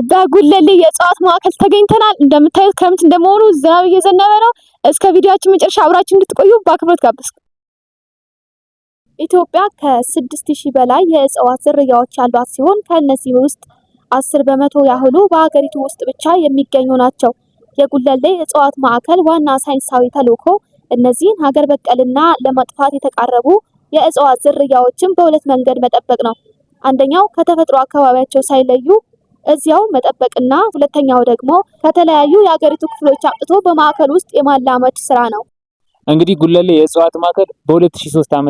በጉለሌ የእጽዋት ማዕከል ተገኝተናል። እንደምታዩት ክረምት እንደመሆኑ ዝናብ እየዘነበ ነው። እስከ ቪዲዮአችን መጨረሻ አብራችሁ እንድትቆዩ በአክብሮት ጋበዝኩ። ኢትዮጵያ ከ6000 በላይ የእጽዋት ዝርያዎች ያሏት ሲሆን ከእነዚህ ውስጥ 10% ያህሉ በሀገሪቱ ውስጥ ብቻ የሚገኙ ናቸው። የጉለሌ የእጽዋት ማዕከል ዋና ሳይንሳዊ ተልዕኮ እነዚህን ሀገር በቀልና ለማጥፋት የተቃረቡ የእጽዋት ዝርያዎችን በሁለት መንገድ መጠበቅ ነው። አንደኛው ከተፈጥሮ አካባቢያቸው ሳይለዩ እዚያው መጠበቅና ሁለተኛው ደግሞ ከተለያዩ የሀገሪቱ ክፍሎች አጥቶ በማዕከል ውስጥ የማላመድ ስራ ነው። እንግዲህ ጉለሌ የእጽዋት ማዕከል በ2003 ዓ.ም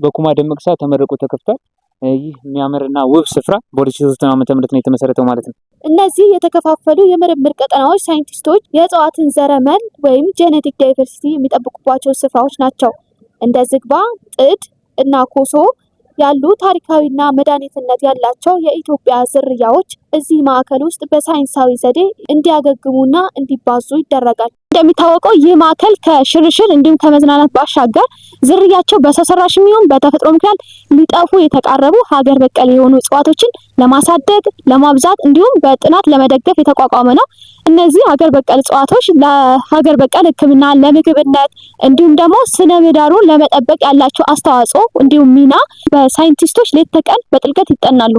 በኩማ ደመቅሳ ተመርቆ ተከፍቷል። ይህ የሚያምርና ውብ ስፍራ በ2003 ዓ.ም ነው የተመሰረተው ማለት ነው። እነዚህ የተከፋፈሉ የምርምር ቀጠናዎች ሳይንቲስቶች የእጽዋትን ዘረመል ወይም ጄኔቲክ ዳይቨርሲቲ የሚጠብቁባቸው ስፍራዎች ናቸው። እንደ ዝግባ፣ ጥድ እና ኮሶ ያሉ ታሪካዊና መድኃኒትነት ያላቸው የኢትዮጵያ ዝርያዎች እዚህ ማዕከል ውስጥ በሳይንሳዊ ዘዴ እንዲያገግሙና እንዲባዙ ይደረጋል። እንደሚታወቀው ይህ ማዕከል ከሽርሽር እንዲሁም ከመዝናናት ባሻገር ዝርያቸው በሰው ሰራሽ የሚሆን በተፈጥሮ ምክንያት ሊጠፉ የተቃረቡ ሀገር በቀል የሆኑ እጽዋቶችን ለማሳደግ፣ ለማብዛት እንዲሁም በጥናት ለመደገፍ የተቋቋመ ነው። እነዚህ ሀገር በቀል እጽዋቶች ለሀገር በቀል ሕክምና፣ ለምግብነት እንዲሁም ደግሞ ስነ ምህዳሩን ለመጠበቅ ያላቸው አስተዋጽኦ እንዲሁም ሚና በሳይንቲስቶች ሌት ተቀን በጥልቀት ይጠናሉ።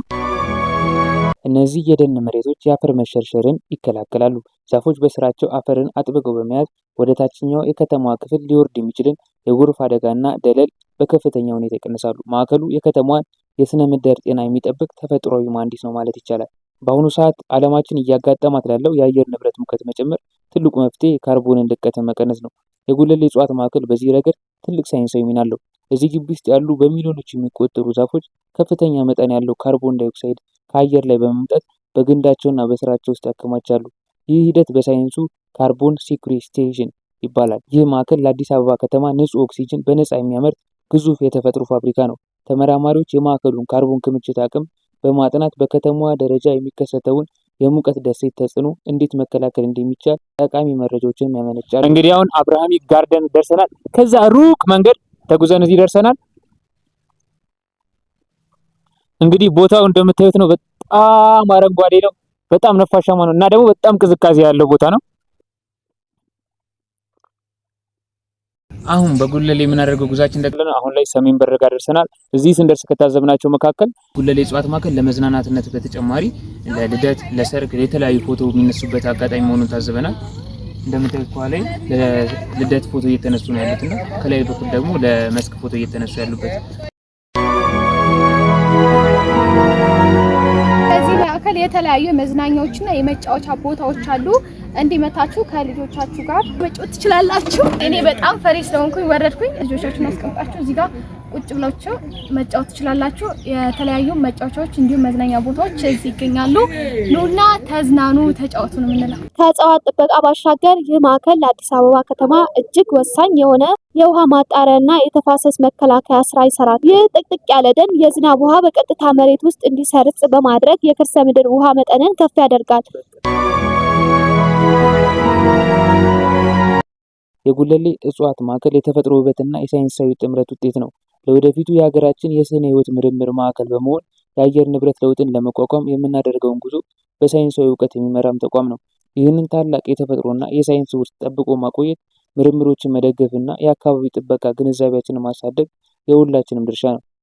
እነዚህ የደን መሬቶች የአፈር መሸርሸርን ይከላከላሉ። ዛፎች በስራቸው አፈርን አጥብቀው በመያዝ ወደ ታችኛው የከተማዋ ክፍል ሊወርድ የሚችልን የጎርፍ አደጋና ደለል በከፍተኛ ሁኔታ ይቀንሳሉ። ማዕከሉ የከተማዋን የስነ ምህዳር ጤና የሚጠብቅ ተፈጥሯዊ መሐንዲስ ነው ማለት ይቻላል። በአሁኑ ሰዓት ዓለማችን እያጋጠማት ላለው የአየር ንብረት ሙቀት መጨመር ትልቁ መፍትሄ ካርቦንን ልቀትን መቀነስ ነው። የጉለሌ እጽዋት ማዕከል በዚህ ረገድ ትልቅ ሳይንሳዊ ሚና አለው። እዚህ ግቢ ውስጥ ያሉ በሚሊዮኖች የሚቆጠሩ ዛፎች ከፍተኛ መጠን ያለው ካርቦን ዳይኦክሳይድ ከአየር ላይ በመምጠት በግንዳቸውና በስራቸው ውስጥ ያከማቻሉ። ይህ ሂደት በሳይንሱ ካርቦን ሲኩዌስትሬሽን ይባላል። ይህ ማዕከል ለአዲስ አበባ ከተማ ንጹህ ኦክሲጅን በነፃ የሚያመርት ግዙፍ የተፈጥሮ ፋብሪካ ነው። ተመራማሪዎች የማዕከሉን ካርቦን ክምችት አቅም በማጥናት በከተማዋ ደረጃ የሚከሰተውን የሙቀት ደሴት ተጽዕኖ እንዴት መከላከል እንደሚቻል ጠቃሚ መረጃዎችን ያመነጫሉ። እንግዲህ አሁን አብርሃሚክ ጋርደን ደርሰናል። ከዛ ሩቅ መንገድ ተጉዘን እዚህ ደርሰናል። እንግዲህ ቦታው እንደምታዩት ነው። በጣም አረንጓዴ ነው። በጣም ነፋሻማ ነው እና ደግሞ በጣም ቅዝቃዜ ያለው ቦታ ነው። አሁን በጉለሌ የምናደርገው ጉዟችን እንደቀለለ አሁን ላይ ሰሜን በር ጋር ደርሰናል። እዚህ ስንደርስ ከታዘብናቸው መካከል ጉለሌ እጽዋት ማዕከል ለመዝናናትነት በተጨማሪ ለልደት፣ ለሰርግ፣ የተለያዩ ፎቶ የሚነሱበት አጋጣሚ መሆኑን ታዘበናል። እንደምታዩት ከኋላ ለልደት ፎቶ እየተነሱ ነው ያሉትና ከላይ በኩል ደግሞ ለመስክ ፎቶ እየተነሱ ያሉበት የተለያዩ የመዝናኛዎችና የመጫወቻ ቦታዎች አሉ። እንዲመታችሁ ከልጆቻችሁ ጋር መጫወት ትችላላችሁ። እኔ በጣም ፈሪ ስለሆንኩኝ ወረድኩኝ። ልጆቻችሁን አስቀምጣችሁ እዚህ ጋር ቁጭ ብላችሁ መጫወት ትችላላችሁ። የተለያዩ መጫወቻዎች እንዲሁም መዝናኛ ቦታዎች እዚህ ይገኛሉ። ኑና ተዝናኑ፣ ተጫወቱ ነው የምንለው። ከእጽዋት ጥበቃ ባሻገር ይህ ማዕከል ለአዲስ አበባ ከተማ እጅግ ወሳኝ የሆነ የውሃ ማጣሪያና የተፋሰስ መከላከያ ስራ ይሰራል። ይህ ጥቅጥቅ ያለ ደን የዝናብ ውሃ በቀጥታ መሬት ውስጥ እንዲሰርጽ በማድረግ የከርሰ ምድር ውሃ መጠንን ከፍ ያደርጋል። የጉለሌ እጽዋት ማዕከል የተፈጥሮ ውበትና የሳይንሳዊ ጥምረት ውጤት ነው። ለወደፊቱ የሀገራችን የስነ ህይወት ምርምር ማዕከል በመሆን የአየር ንብረት ለውጥን ለመቋቋም የምናደርገውን ጉዞ በሳይንሳዊ እውቀት የሚመራም ተቋም ነው። ይህንን ታላቅ የተፈጥሮና የሳይንስ ውርስ ጠብቆ ማቆየት፣ ምርምሮችን መደገፍና የአካባቢ ጥበቃ ግንዛቤያችንን ማሳደግ የሁላችንም ድርሻ ነው።